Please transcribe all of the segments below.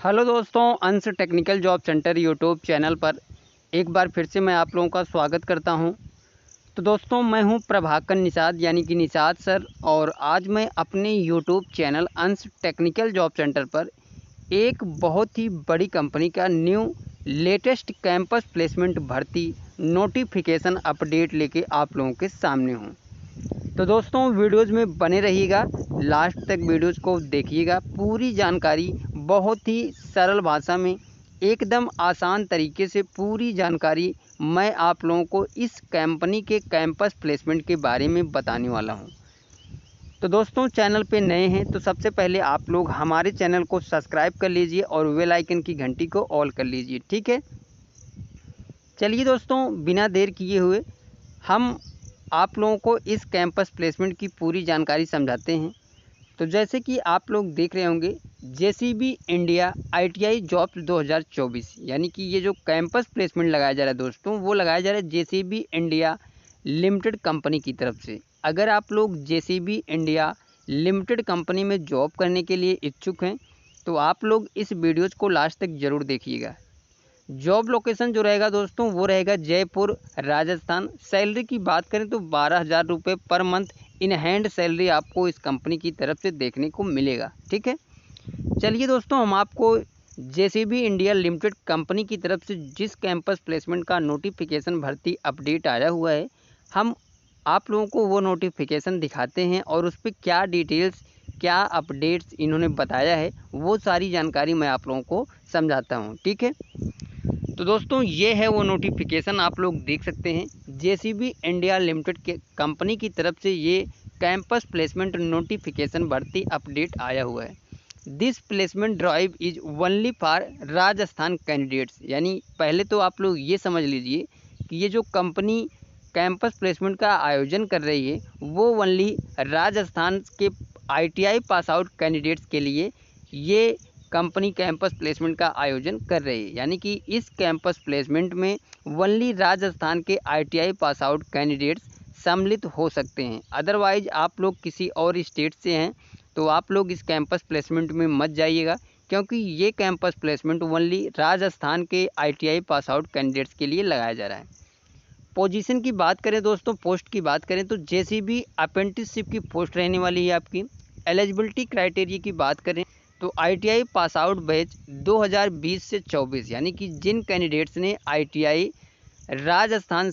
Hello दोस्तों, अंश technical job centre YouTube channel पर एक बार फिर से मैं आप लोगों का स्वागत करता हूं। तो दोस्तों, मैं हूं प्रभाकर निषाद यानी कि निषाद सर, और आज मैं अपने यूट्यूब चैनल अंश टेक्निकल जॉब सेंटर पर एक बहुत ही बड़ी कंपनी का न्यू लेटेस्ट कैंपस प्लेसमेंट भर्ती नोटिफिकेशन अपडेट लेके आप लोगों के सामने हूँ। तो दोस्तों, वीडियोज़ में बने रहिएगा, लास्ट तक वीडियोज़ को देखिएगा। पूरी जानकारी बहुत ही सरल भाषा में, एकदम आसान तरीके से पूरी जानकारी मैं आप लोगों को इस कंपनी के कैंपस प्लेसमेंट के बारे में बताने वाला हूं। तो दोस्तों, चैनल पे नए हैं तो सबसे पहले आप लोग हमारे चैनल को सब्सक्राइब कर लीजिए और बेल आइकन की घंटी को ऑल कर लीजिए, ठीक है। चलिए दोस्तों, बिना देर किए हुए हम आप लोगों को इस कैंपस प्लेसमेंट की पूरी जानकारी समझाते हैं। तो जैसे कि आप लोग देख रहे होंगे, जेसीबी इंडिया आईटीआई जॉब्स 2024 यानी कि ये जो कैंपस प्लेसमेंट लगाया जा रहा है दोस्तों, वो लगाया जा रहा है जेसीबी इंडिया लिमिटेड कंपनी की तरफ से। अगर आप लोग जेसीबी इंडिया लिमिटेड कंपनी में जॉब करने के लिए इच्छुक हैं तो आप लोग इस वीडियोज़ को लास्ट तक ज़रूर देखिएगा। जॉब लोकेशन जो रहेगा दोस्तों, वो रहेगा जयपुर, राजस्थान। सैलरी की बात करें तो 12,000 रुपये per month in hand salary आपको इस कंपनी की तरफ से देखने को मिलेगा, ठीक है। चलिए दोस्तों, हम आपको जेसीबी इंडिया लिमिटेड कंपनी की तरफ से जिस कैंपस प्लेसमेंट का नोटिफिकेशन भर्ती अपडेट आया हुआ है, हम आप लोगों को वो नोटिफिकेशन दिखाते हैं और उस पर क्या डिटेल्स, क्या अपडेट्स इन्होंने बताया है, वो सारी जानकारी मैं आप लोगों को समझाता हूँ, ठीक है। तो दोस्तों, ये है वो नोटिफिकेशन, आप लोग देख सकते हैं। जेसीबी इंडिया लिमिटेड के कंपनी की तरफ से ये कैंपस प्लेसमेंट नोटिफिकेशन भर्ती अपडेट आया हुआ है। This placement drive is only for Rajasthan candidates. यानी पहले तो आप लोग ये समझ लीजिए कि ये जो कंपनी कैंपस प्लेसमेंट का आयोजन कर रही है वो ओनली राजस्थान के आईटीआई पास आउट कैंडिडेट्स के लिए ये कंपनी कैंपस प्लेसमेंट का आयोजन कर रही है। यानी कि इस कैंपस प्लेसमेंट में ओनली राजस्थान के आईटीआई पास आउट कैंडिडेट्स सम्मिलित हो सकते हैं। अदरवाइज आप लोग किसी और स्टेट से हैं तो आप लोग इस कैंपस प्लेसमेंट में मत जाइएगा, क्योंकि ये कैंपस प्लेसमेंट ओनली राजस्थान के आईटीआई पास आउट कैंडिडेट्स के लिए लगाया जा रहा है। पोजीशन की बात करें दोस्तों, पोस्ट की बात करें तो जेसीबी अप्रेंटिसशिप की पोस्ट रहने वाली है आपकी। एलिजिबिलिटी क्राइटेरिया की बात करें तो आईटीआई पास आउट बैच 2020 से 24, यानी कि जिन कैंडिडेट्स ने आईटीआई राजस्थान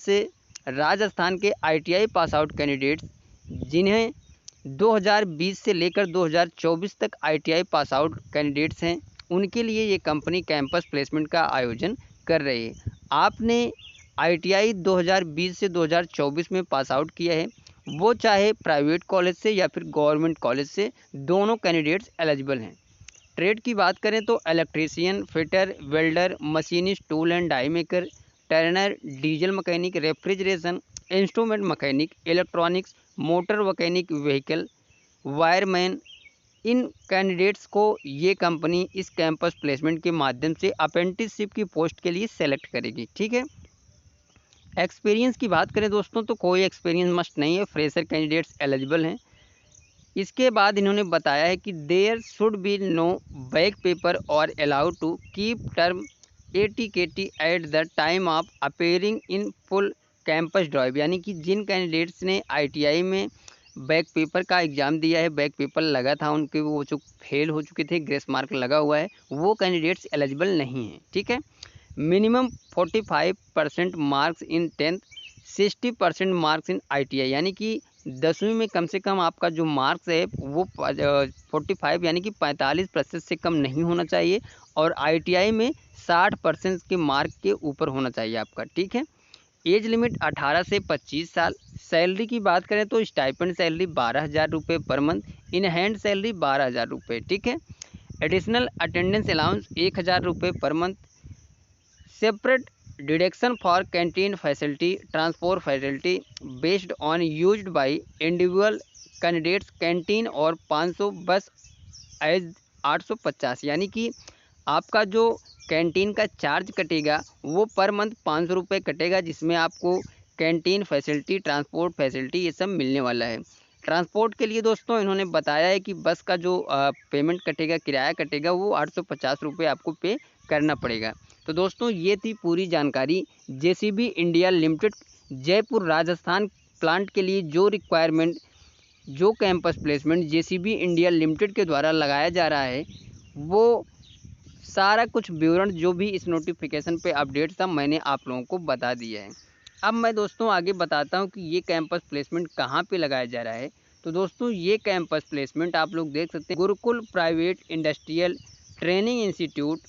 के आईटीआई पास आउट कैंडिडेट्स जिन्हें 2020 से लेकर 2024 तक आईटीआई पास आउट कैंडिडेट्स हैं, उनके लिए ये कंपनी कैंपस प्लेसमेंट का आयोजन कर रही है। आपने आईटीआई 2020 से 2024 में पास आउट किया है, वो चाहे प्राइवेट कॉलेज से या फिर गवर्नमेंट कॉलेज से, दोनों कैंडिडेट्स एलिजिबल हैं। ट्रेड की बात करें तो electrician, fitter, welder, machinist, tool and die maker, turner, diesel mechanic, refrigeration, instrument mechanic, electronics, motor mechanic, vehicle, wireman, इन कैंडिडेट्स को ये कंपनी इस कैंपस प्लेसमेंट के माध्यम से अप्रेंटिसशिप की पोस्ट के लिए सेलेक्ट करेगी, ठीक है। एक्सपीरियंस की बात करें दोस्तों तो कोई एक्सपीरियंस मस्ट नहीं है, फ्रेशर कैंडिडेट्स एलिजिबल हैं। इसके बाद इन्होंने बताया है कि there should be no back paper और allowed to keep term ATKT at the time of appearing in full campus drive. यानी कि जिन कैंडिडेट्स ने आईटीआई में बैक पेपर का एग्ज़ाम दिया है, बैक पेपर लगा था उनके, वो जो फेल हो चुके थे, ग्रेस मार्क लगा हुआ है, वो कैंडिडेट्स एलिजिबल नहीं हैं, ठीक है। Minimum 45% marks in 10th, 60% marks in ITI. यानी कि 10वीं में कम से कम आपका जो मार्क्स है वो 45 यानी कि 45% से कम नहीं होना चाहिए, और आईटीआई में 60% के मार्क के ऊपर होना चाहिए आपका, ठीक है। एज लिमिट 18 से 25 साल। सैलरी की बात करें तो स्टाइपेंड सैलरी 12,000 रुपये per month, in hand salary 12,000 रुपये, ठीक है। एडिशनल अटेंडेंस अलाउंस 1,000 रुपये per month. Separate deduction for canteen facility, transport facility based on used by individual candidates canteen, और 500 बस एज 850। यानी कि आपका जो कैंटीन का चार्ज कटेगा वो पर मंथ 500 रुपये कटेगा, जिसमें आपको कैंटीन फैसिलिटी, ट्रांसपोर्ट फैसिलिटी ये सब मिलने वाला है। ट्रांसपोर्ट के लिए दोस्तों इन्होंने बताया है कि बस का जो पेमेंट कटेगा, किराया कटेगा, वो 850 रुपये आपको पे करना पड़ेगा। तो दोस्तों ये थी पूरी जानकारी JCB India limited Jaipur Rajasthan plant के लिए जो रिक्वायरमेंट, जो campus placement JCB India limited के द्वारा लगाया जा रहा है, वो सारा कुछ विवरण जो भी इस नोटिफिकेशन पे अपडेट था मैंने आप लोगों को बता दिया है। अब मैं दोस्तों आगे बताता हूँ कि ये कैंपस प्लेसमेंट कहाँ पे लगाया जा रहा है। तो दोस्तों ये कैंपस प्लेसमेंट आप लोग देख सकते हैं, Gurukul private industrial training institute,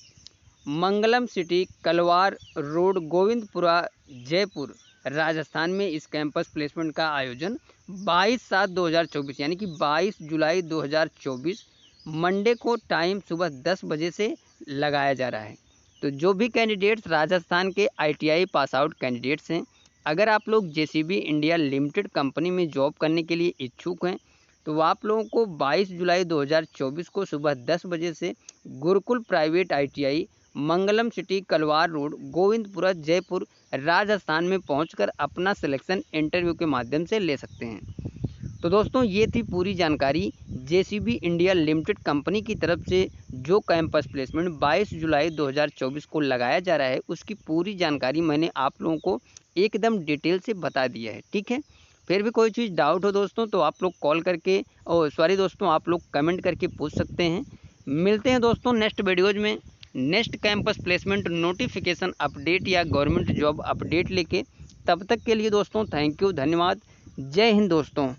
Mangalam city, Kalwar road, Govindpura, Jaipur Rajasthan में इस कैंपस प्लेसमेंट का आयोजन 22/7/2024 यानी कि 22 जुलाई 2024 मंडे को टाइम सुबह 10 बजे से लगाया जा रहा है। तो जो भी कैंडिडेट्स राजस्थान के आईटीआई पास आउट कैंडिडेट्स हैं, अगर आप लोग जेसीबी इंडिया लिमिटेड कंपनी में जॉब करने के लिए इच्छुक हैं, तो आप लोगों को 22 जुलाई 2024 को सुबह 10 बजे से गुरुकुल प्राइवेट आईटीआई, मंगलम सिटी, कलवार रोड, गोविंदपुरा, जयपुर राजस्थान में पहुंचकर अपना सिलेक्शन इंटरव्यू के माध्यम से ले सकते हैं। तो दोस्तों ये थी पूरी जानकारी जेसीबी इंडिया लिमिटेड कंपनी की तरफ से जो कैंपस प्लेसमेंट 22 जुलाई 2024 को लगाया जा रहा है, उसकी पूरी जानकारी मैंने आप लोगों को एकदम डिटेल से बता दिया है। ठीक है, फिर भी कोई चीज़ डाउट हो दोस्तों तो आप लोग कॉल करके, दोस्तों आप लोग कमेंट करके पूछ सकते हैं। मिलते हैं दोस्तों नेक्स्ट वीडियोज़ में next campus placement notification update या गवर्नमेंट जॉब अपडेट लेके। तब तक के लिए दोस्तों थैंक यू, धन्यवाद, जय हिंद दोस्तों।